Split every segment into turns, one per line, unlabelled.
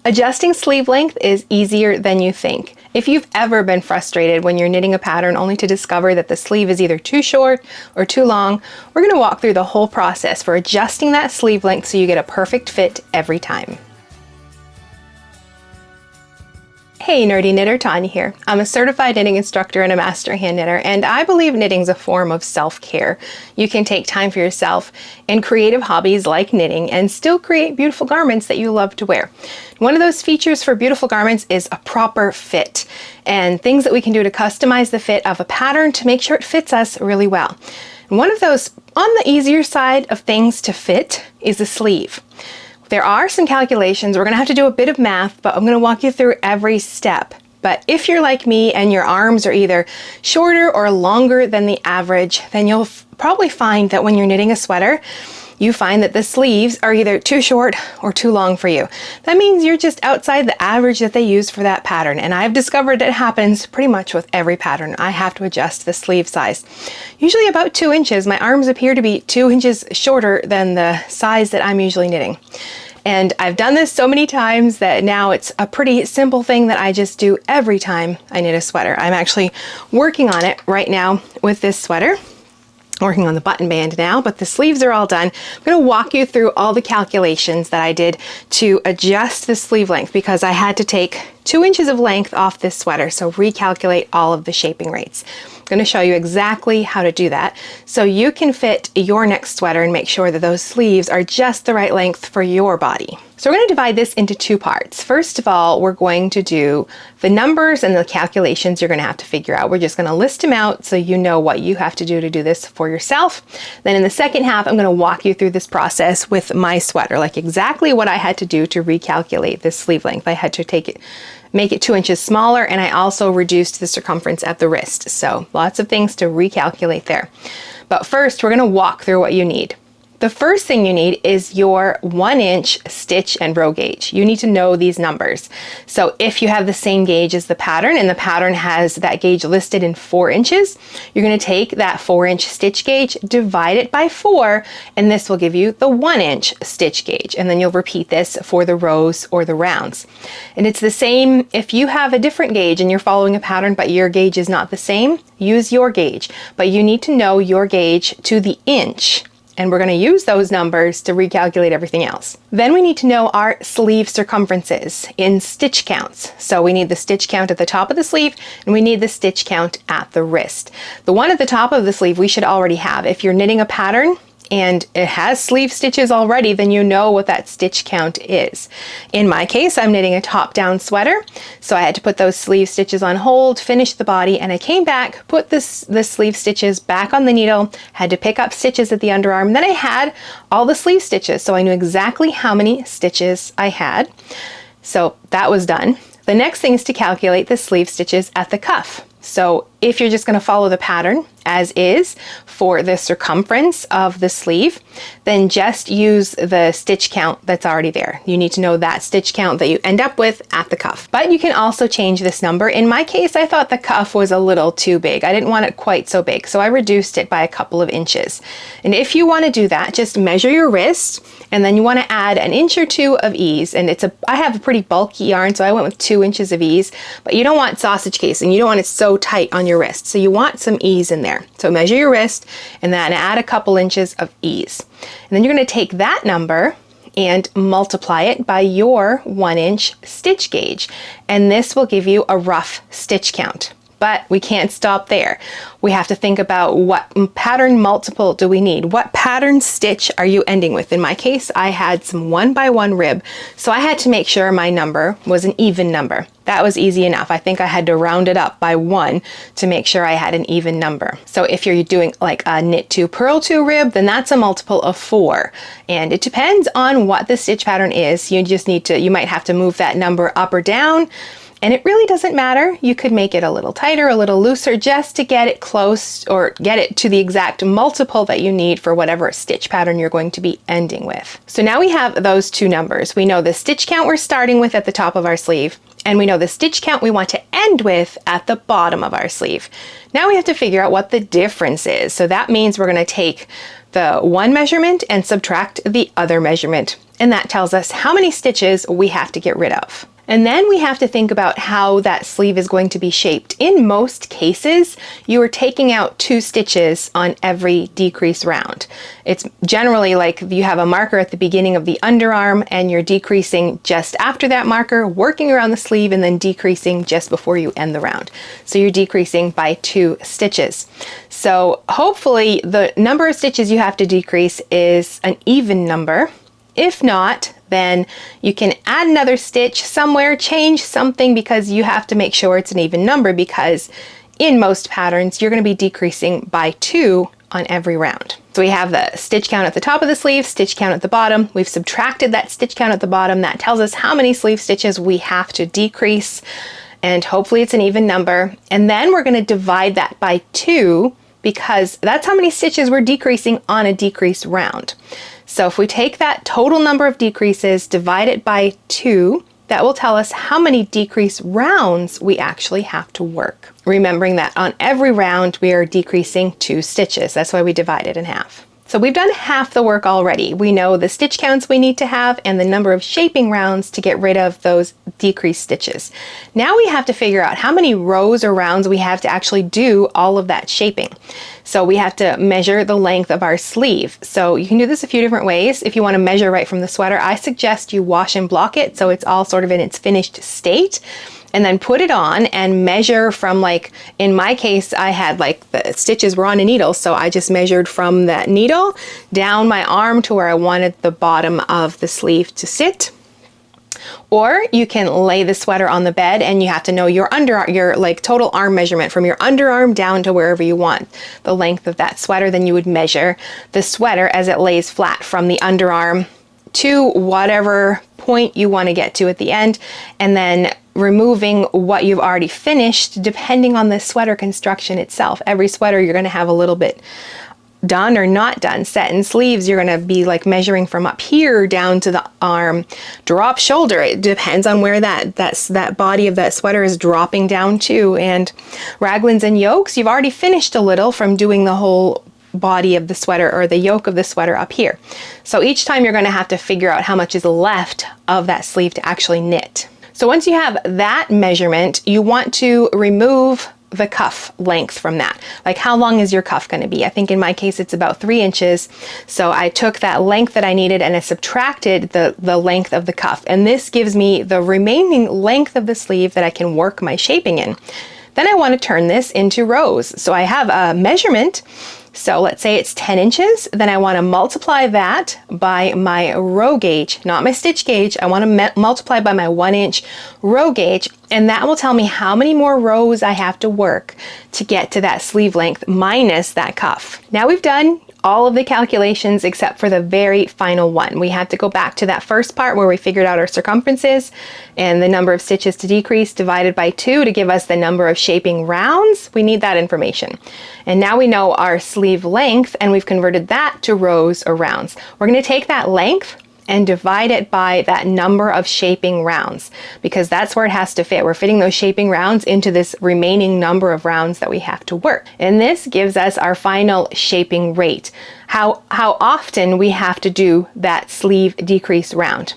Adjusting sleeve length is easier than you think. If you've ever been frustrated when you're knitting a pattern only to discover that the sleeve is either too short or too long, we're going to walk through the whole process for adjusting that sleeve length so you get a perfect fit every time. Hey nerdy knitter, Tanya here. I'm a certified knitting instructor and a master hand knitter, and I believe knitting is a form of self-care. You can take time for yourself in creative hobbies like knitting and still create beautiful garments that you love to wear. One of those features for beautiful garments is a proper fit and things that we can do to customize the fit of a pattern to make sure it fits us really well. And one of those on the easier side of things to fit is the sleeve. There are some calculations. We're going to have to do a bit of math, but I'm going to walk you through every step. But if you're like me and your arms are either shorter or longer than the average, then you'll probably find that when you're knitting a sweater, you find that the sleeves are either too short or too long for you. That means you're just outside the average that they use for that pattern. And I've discovered it happens pretty much with every pattern. I have to adjust the sleeve size. Usually about 2 inches. My arms appear to be 2 inches shorter than the size that I'm usually knitting. And I've done this so many times that now it's a pretty simple thing that I just do every time I knit a sweater. I'm actually working on it right now with this sweater. Working on the button band now, but the sleeves are all done. I'm going to walk you through all the calculations that I did to adjust the sleeve length because I had to take 2 inches of length off this sweater, so recalculate all of the shaping rates. I'm going to show you exactly how to do that so you can fit your next sweater and make sure that those sleeves are just the right length for your body. So we're going to divide this into 2 parts. First of all, we're going to do the numbers and the calculations you're going to have to figure out. We're just going to list them out so you know what you have to do this for yourself. Then in the second half, I'm going to walk you through this process with my sweater, like exactly what I had to do to recalculate this sleeve length. I had to make it 2 inches smaller, and I also reduced the circumference at the wrist. So lots of things to recalculate there. But first, we're going to walk through what you need. The first thing you need is your 1-inch stitch and row gauge. You need to know these numbers. So if you have the same gauge as the pattern and the pattern has that gauge listed in 4 inches, you're going to take that 4-inch stitch gauge, divide it by 4, and this will give you the 1-inch stitch gauge. And then you'll repeat this for the rows or the rounds. And it's the same if you have a different gauge and you're following a pattern but your gauge is not the same, use your gauge. But you need to know your gauge to the inch. And we're going to use those numbers to recalculate everything else. Then we need to know our sleeve circumferences in stitch counts. So we need the stitch count at the top of the sleeve and we need the stitch count at the wrist. The one at the top of the sleeve we should already have. If you're knitting a pattern and it has sleeve stitches already, then you know what that stitch count is. In my case, I'm knitting a top-down sweater, so I had to put those sleeve stitches on hold, finish the body, and I came back, put the sleeve stitches back on the needle, had to pick up stitches at the underarm, then I had all the sleeve stitches, so I knew exactly how many stitches I had. So that was done. The next thing is to calculate the sleeve stitches at the cuff. So if you're just going to follow the pattern as is for the circumference of the sleeve, then just use the stitch count that's already there. You need to know that stitch count that you end up with at the cuff. But you can also change this number. In my case, I thought the cuff was a little too big. I didn't want it quite so big, so I reduced it by a couple of inches. And if you want to do that, just measure your wrist, and then you want to add an inch or 2 of ease. And I have a pretty bulky yarn, so I went with 2 inches of ease, but you don't want sausage casing. You don't want it so tight on your wrist. So you want some ease in there. So measure your wrist and then add a couple inches of ease. And then you're going to take that number and multiply it by your 1-inch stitch gauge. And this will give you a rough stitch count. But we can't stop there. We have to think about what pattern multiple do we need? What pattern stitch are you ending with? In my case, I had some 1x1 rib, so I had to make sure my number was an even number. That was easy enough. I think I had to round it up by 1 to make sure I had an even number. So if you're doing like a knit 2 purl 2 rib, then that's a multiple of 4. And it depends on what the stitch pattern is. You might have to move that number up or down. And it really doesn't matter. You could make it a little tighter, a little looser, just to get it close or get it to the exact multiple that you need for whatever stitch pattern you're going to be ending with. So now we have those 2 numbers. We know the stitch count we're starting with at the top of our sleeve, and we know the stitch count we want to end with at the bottom of our sleeve. Now we have to figure out what the difference is. So that means we're going to take the one measurement and subtract the other measurement. and that tells us how many stitches we have to get rid of. And then we have to think about how that sleeve is going to be shaped. In most cases, you are taking out 2 stitches on every decrease round. It's generally like you have a marker at the beginning of the underarm and you're decreasing just after that marker, working around the sleeve, and then decreasing just before you end the round. So you're decreasing by 2 stitches. So hopefully the number of stitches you have to decrease is an even number. If not, then you can add another stitch somewhere, change something, because you have to make sure it's an even number, because in most patterns you're going to be decreasing by 2 on every round. So we have the stitch count at the top of the sleeve, stitch count at the bottom. We've subtracted that stitch count at the bottom. That tells us how many sleeve stitches we have to decrease, and hopefully it's an even number. And then we're going to divide that by 2, because that's how many stitches we're decreasing on a decrease round. So if we take that total number of decreases, divide it by 2, that will tell us how many decrease rounds we actually have to work. Remembering that on every round we are decreasing 2 stitches. That's why we divide it in half. So we've done half the work already. We know the stitch counts we need to have and the number of shaping rounds to get rid of those decreased stitches. Now we have to figure out how many rows or rounds we have to actually do all of that shaping. So we have to measure the length of our sleeve. So you can do this a few different ways. If you want to measure right from the sweater, I suggest you wash and block it so it's all sort of in its finished state. And then put it on and measure from, like, in my case, I had like the stitches were on a needle. So I just measured from that needle down my arm to where I wanted the bottom of the sleeve to sit. Or you can lay the sweater on the bed and you have to know your like total arm measurement from your underarm down to wherever you want the length of that sweater. Then you would measure the sweater as it lays flat from the underarm to whatever point you want to get to at the end, and then removing what you've already finished depending on the sweater construction itself. Every sweater you're going to have a little bit done or not done. Set in sleeves, you're going to be like measuring from up here down to the arm, drop shoulder. It depends on where that body of that sweater is dropping down to. And raglans and yokes, you've already finished a little from doing the whole body of the sweater or the yoke of the sweater up here. So each time you're going to have to figure out how much is left of that sleeve to actually knit. So once you have that measurement, you want to remove the cuff length from that. Like, how long is your cuff going to be? I think in my case it's about 3 inches. So I took that length that I needed and I subtracted the length of the cuff. And this gives me the remaining length of the sleeve that I can work my shaping in. Then I want to turn this into rows. So I have a measurement. So let's say it's 10 inches, then I want to multiply that by my row gauge, not my stitch gauge. I want to multiply by my 1 inch row gauge, and that will tell me how many more rows I have to work to get to that sleeve length minus that cuff. Now we've done all of the calculations except for the very final one. We have to go back to that first part where we figured out our circumferences and the number of stitches to decrease divided by 2 to give us the number of shaping rounds. We need that information. And now we know our sleeve length and we've converted that to rows or rounds. We're going to take that length and divide it by that number of shaping rounds, because that's where it has to fit. We're fitting those shaping rounds into this remaining number of rounds that we have to work. And this gives us our final shaping rate, how often we have to do that sleeve decrease round.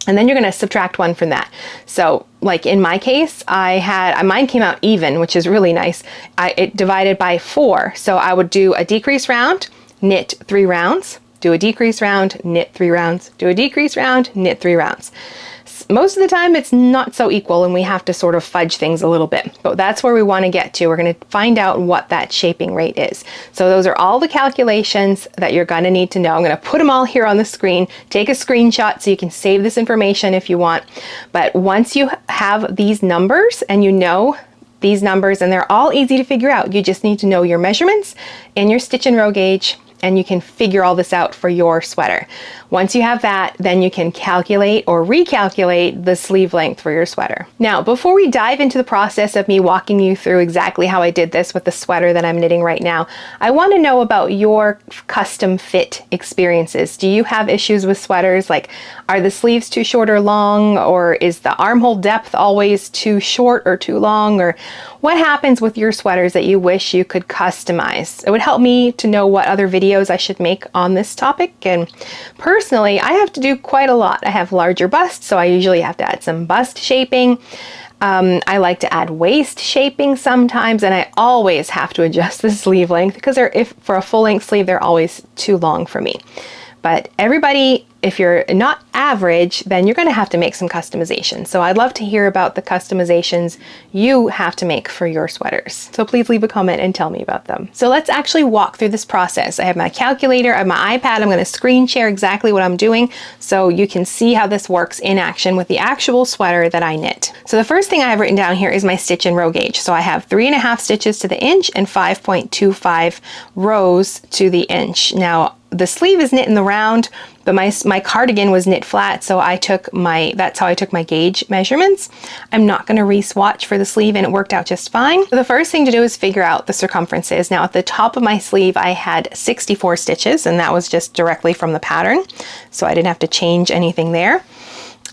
And then you're going to subtract 1 from that. So like in my case, mine came out even, which is really nice. It divided by 4. So I would do a decrease round, knit 3 rounds, do a decrease round, knit 3 rounds, do a decrease round, knit 3 rounds. Most of the time it's not so equal and we have to sort of fudge things a little bit, but that's where we want to get to. We're going to find out what that shaping rate is. So those are all the calculations that you're going to need to know. I'm going to put them all here on the screen. Take a screenshot so you can save this information if you want. But once you have these numbers and you know these numbers, and they're all easy to figure out, you just need to know your measurements and your stitch and row gauge, and you can figure all this out for your sweater. Once you have that, then you can calculate or recalculate the sleeve length for your sweater. Now, before we dive into the process of me walking you through exactly how I did this with the sweater that I'm knitting right now, I want to know about your custom fit experiences. Do you have issues with sweaters? Like, are the sleeves too short or long? Or is the armhole depth always too short or too long? Or what happens with your sweaters that you wish you could customize? It would help me to know what other videos videos I should make on this topic. And personally, I have to do quite a lot. I have larger busts, so I usually have to add some bust shaping. I like to add waist shaping sometimes, and I always have to adjust the sleeve length because if for a full length sleeve, they're always too long for me. But everybody, if you're not average, then you're going to have to make some customization. So I'd love to hear about the customizations you have to make for your sweaters. So please leave a comment and tell me about them. So let's actually walk through this process. I have my calculator, I have my iPad. I'm going to screen share exactly what I'm doing so you can see how this works in action with the actual sweater that I knit. So the first thing I have written down here is my stitch and row gauge. So I have 3.5 stitches to the inch and 5.25 rows to the inch. Now, the sleeve is knit in the round, but my cardigan was knit flat, so that's how I took my gauge measurements. I'm not going to re-swatch for the sleeve, and it worked out just fine. So the first thing to do is figure out the circumferences. Now at the top of my sleeve I had 64 stitches, and that was just directly from the pattern, so I didn't have to change anything there.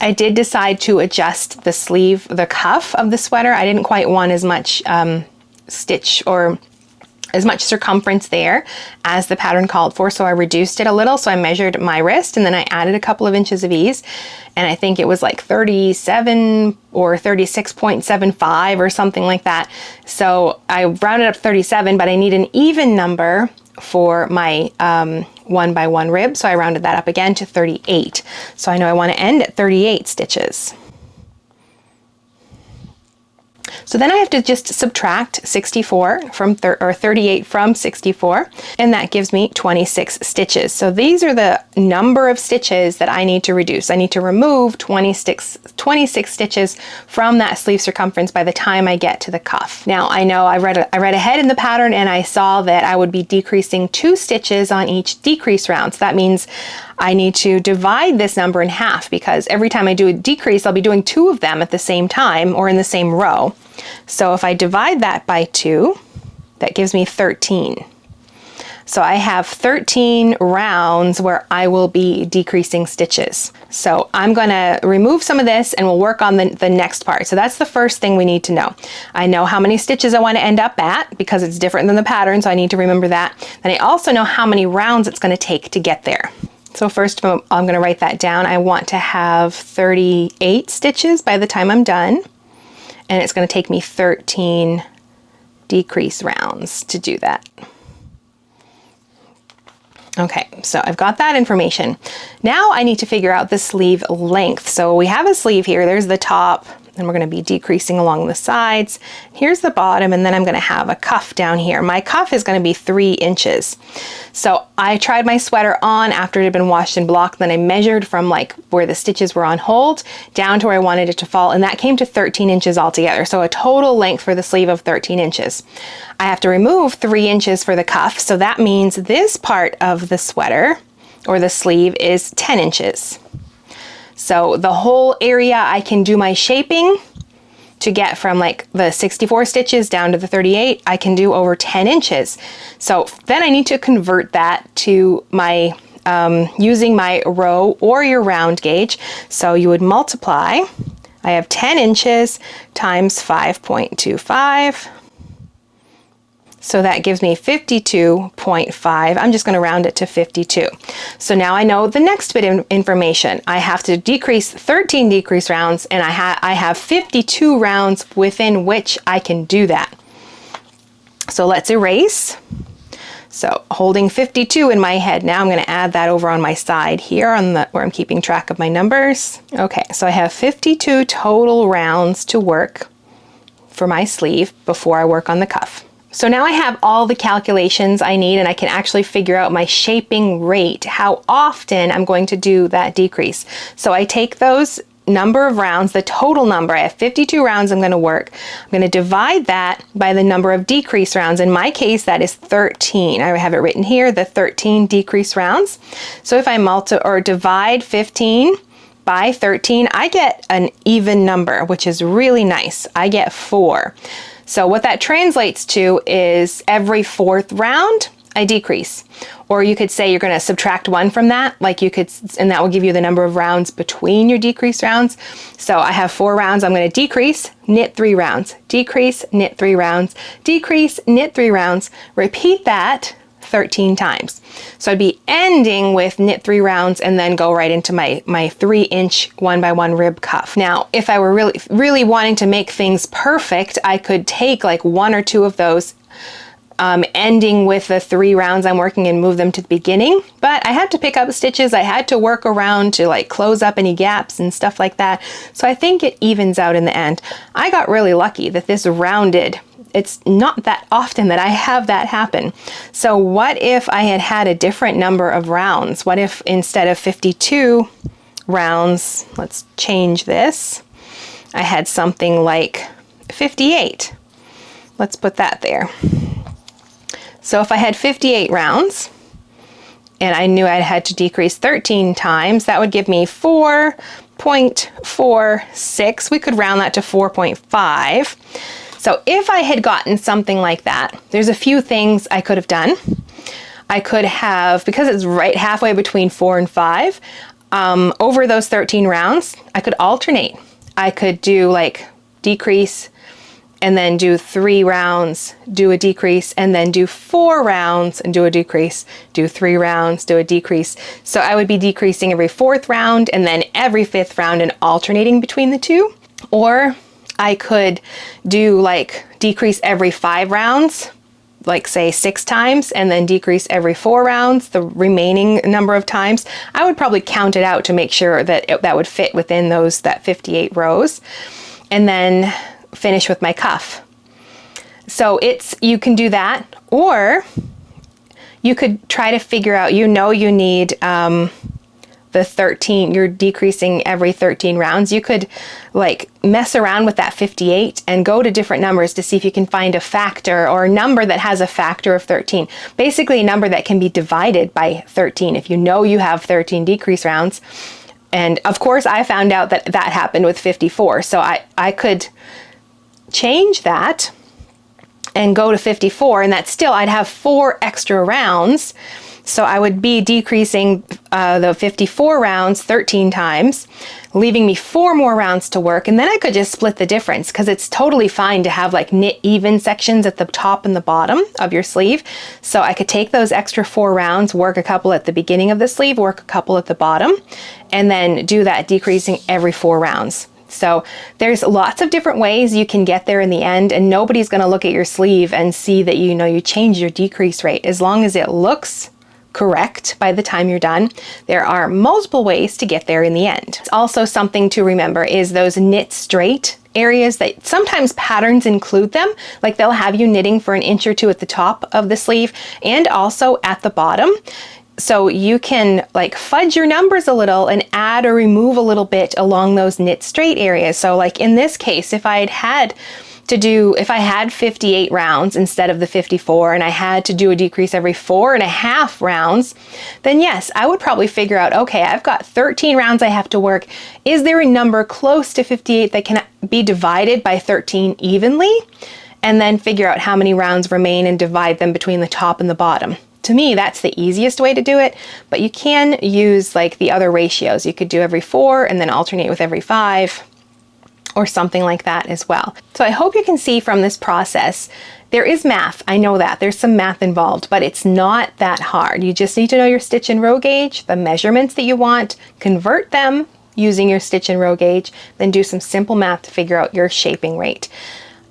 I did decide to adjust the sleeve, the cuff of the sweater. I didn't quite want as much stitch or as much circumference there as the pattern called for, so I reduced it a little. So I measured my wrist and then I added a couple of inches of ease, and I think it was like 37 or 36.75 or something like that. So I rounded up 37, but I need an even number for my 1x1 rib, so I rounded that up again to 38. So I know I want to end at 38 stitches. So then I have to just subtract 64 from 38 from 64, and that gives me 26 stitches. So these are the number of stitches that I need to reduce. I need to remove 26 stitches from that sleeve circumference by the time I get to the cuff. Now I know I read ahead in the pattern, and I saw that I would be decreasing 2 stitches on each decrease round. So that means I need to divide this number in half, because every time I do a decrease, I'll be doing 2 of them at the same time or in the same row. So if I divide that by 2, that gives me 13. So I have 13 rounds where I will be decreasing stitches. So I'm going to remove some of this and we'll work on the next part. So that's the first thing we need to know. I know how many stitches I want to end up at because it's different than the pattern, so I need to remember that. And I also know how many rounds it's going to take to get there. So first I'm going to write that down. I want to have 38 stitches by the time I'm done, and it's going to take me 13 decrease rounds to do that. Okay, so I've got that information. Now I need to figure out the sleeve length. So we have a sleeve here, there's the top, and we're going to be decreasing along the sides. Here's the bottom, and then I'm going to have a cuff down here. My cuff is going to be 3 inches. So I tried my sweater on after it had been washed and blocked, then I measured from like where the stitches were on hold down to where I wanted it to fall, and that came to 13 inches altogether. So a total length for the sleeve of 13 inches. I have to remove 3 inches for the cuff, so that means this part of the sweater or the sleeve is 10 inches. So the whole area I can do my shaping to get from like the 64 stitches down to the 38, I can do over 10 inches. So then I need to convert that to my, using my row or your round gauge. So you would multiply, I have 10 inches times 5.25. So that gives me 52.5. I'm just going to round it to 52. So now I know the next bit of information. I have to decrease 13 decrease rounds, and I have 52 rounds within which I can do that. So let's erase. So holding 52 in my head, now I'm going to add that over on my side here on where I'm keeping track of my numbers. Okay, so I have 52 total rounds to work for my sleeve before I work on the cuff. So now I have all the calculations I need, and I can actually figure out my shaping rate, how often I'm going to do that decrease. So I take those number of rounds, the total number, I have 52 rounds I'm going to work. I'm going to divide that by the number of decrease rounds. In my case, that is 13. I have it written here, the 13 decrease rounds. So if I divide 15 by 13, I get an even number, which is really nice. I get 4. So what that translates to is every 4th round, I decrease. Or you could say you're going to subtract 1 from that, and that will give you the number of rounds between your decrease rounds. So I have 4 rounds, I'm going to decrease, knit 3 rounds, decrease, knit 3 rounds, decrease, knit 3 rounds, repeat that 13 times. So I'd be ending with knit 3 rounds and then go right into my 3-inch 1x1 rib cuff. Now, if I were really wanting to make things perfect, I could take like 1 or 2 of those ending with the 3 rounds I'm working and move them to the beginning, but I had to pick up stitches. I had to work around to like close up any gaps and stuff like that. So I think it evens out in the end. I got really lucky that this rounded. It's not that often that I have that happen. So what if I had had a different number of rounds? What if instead of 52 rounds, let's change this, I had something like 58. Let's put that there. So if I had 58 rounds and I knew I had to decrease 13 times, that would give me 4.46. We could round that to 4.5. So if I had gotten something like that, there's a few things I could have done. I could have, because it's right halfway between 4 and 5, over those 13 rounds, I could alternate. I could do like decrease, and then do 3 rounds, do a decrease, and then do 4 rounds and do a decrease, do 3 rounds, do a decrease. So I would be decreasing every 4th round and then every 5th round and alternating between the two. Or I could do like decrease every 5 rounds, like say 6 times, and then decrease every 4 rounds, the remaining number of times. I would probably count it out to make sure that that would fit within that 58 rows. And then finish with my cuff. So you can do that, or you could try to figure out, you need the 13, you're decreasing every 13 rounds. You could like mess around with that 58 and go to different numbers to see if you can find a factor or a number that has a factor of 13. Basically a number that can be divided by 13. If you know you have 13 decrease rounds. And of course I found out that happened with 54. So I could change that and go to 54, and that's still, I'd have 4 extra rounds. So I would be decreasing the 54 rounds 13 times, leaving me 4 more rounds to work. And then I could just split the difference, because it's totally fine to have like knit even sections at the top and the bottom of your sleeve. So I could take those extra 4 rounds, work a couple at the beginning of the sleeve, work a couple at the bottom, and then do that decreasing every 4 rounds. So there's lots of different ways you can get there in the end, and nobody's going to look at your sleeve and see that you change your decrease rate. As long as it looks correct by the time you're done, there are multiple ways to get there in the end. It's also something to remember is those knit straight areas that sometimes patterns include them, like they'll have you knitting for an inch or 2 at the top of the sleeve and also at the bottom. So you can like fudge your numbers a little and add or remove a little bit along those knit straight areas. So like in this case, if I had 58 rounds instead of the 54 and I had to do a decrease every 4.5 rounds, then yes, I would probably figure out, okay, I've got 13 rounds I have to work. Is there a number close to 58 that can be divided by 13 evenly? And then figure out how many rounds remain and divide them between the top and the bottom. To me, that's the easiest way to do it, but you can use like the other ratios. You could do every 4 and then alternate with every 5 or something like that as well. So I hope you can see from this process, there is math. I know that there's some math involved, but it's not that hard. You just need to know your stitch and row gauge, the measurements that you want, convert them using your stitch and row gauge, then do some simple math to figure out your shaping rate.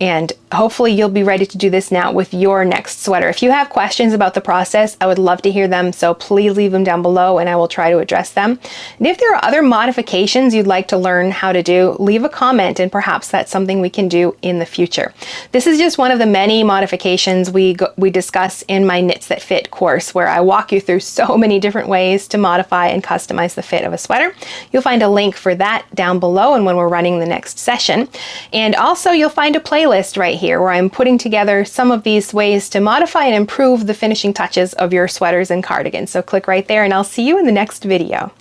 And hopefully you'll be ready to do this now with your next sweater. If you have questions about the process, I would love to hear them, so please leave them down below and I will try to address them. And if there are other modifications you'd like to learn how to do, leave a comment and perhaps that's something we can do in the future. This is just one of the many modifications we discuss in my Knits That Fit course, where I walk you through so many different ways to modify and customize the fit of a sweater. You'll find a link for that down below and when we're running the next session. And also you'll find a playlist right here where I'm putting together some of these ways to modify and improve the finishing touches of your sweaters and cardigans. So click right there and I'll see you in the next video.